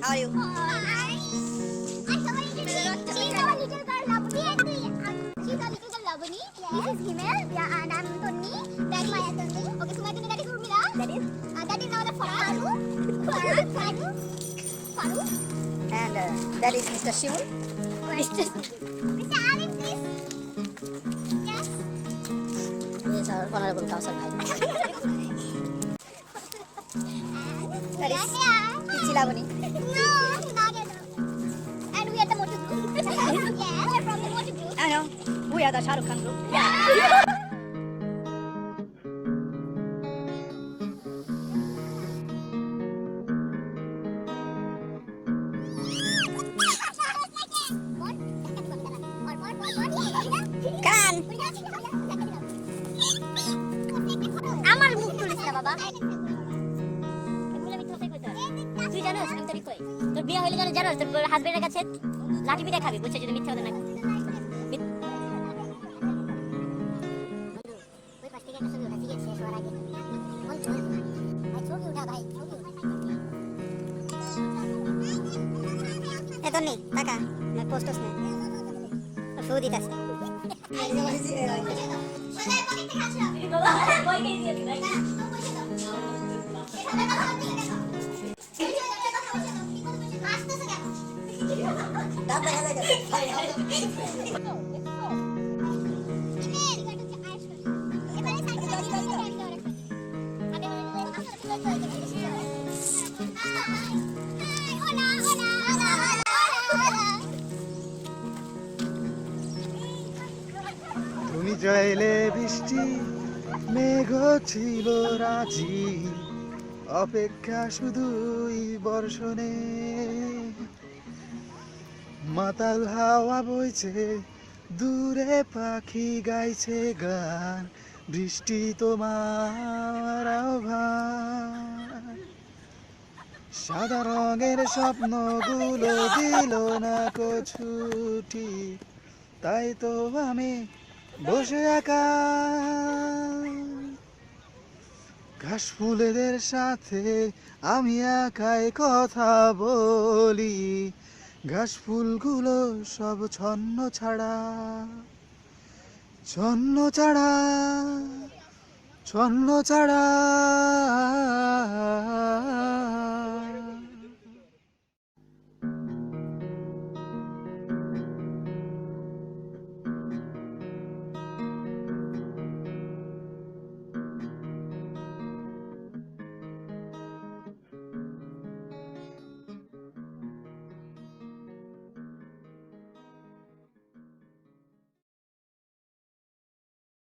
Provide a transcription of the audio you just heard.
How are you? Hi. She's our little girl Lavani and she's our little girl Lavani. This is Himel. Yeah, and I'm Tonni. That is Maya Tonni. Okay, so my Tonni, that is Urmila. That is now the Faru. And that is Mr. Shimul. Mr. Arif, please. Yes. Yes, our honorable council bhai. That is Pichi Lavani. No, not at all. And we are the motor group. Yes, we are from the motor group. I know. We are the Shah Rukh Khan group. Khan. আমার মুখ তুলিস না বাবা। তুই জানোস আমি তোর কই তোর বিয়ে হইলে জানোস তোর হাজবেন্ডের কাছে লাঠি পিঠা খাবি বুঝছিস যদি মিথ্যা কথা না কই পাশ থেকে একটা ছবি উঠা ঠিক আছে শেষ হওয়ার আগে বল ছবি উঠা ভাই ছবি উঠা এ তন্নি টাকা না পোস্টস না ফু দিতাছে তুমি চাইলে বৃষ্টি মেঘ ছিল রাজি অপেক্ষা শুধুই বর্ষণে মাতাল হাওয়া বইছে দূরে পাখি গাইছে গান বৃষ্টি তোমার আহ্বান সাদা রঙের স্বপ্নগুলো দিল না ছুটি তাই তো আমি বসে একা ঘাস ফুলেদের সাথে আমি একাই কথা বলি ঘাস ফুলগুলো সব ছন্ন ছাড়া ছন্ন ছাড়া ছন্ন ছাড়া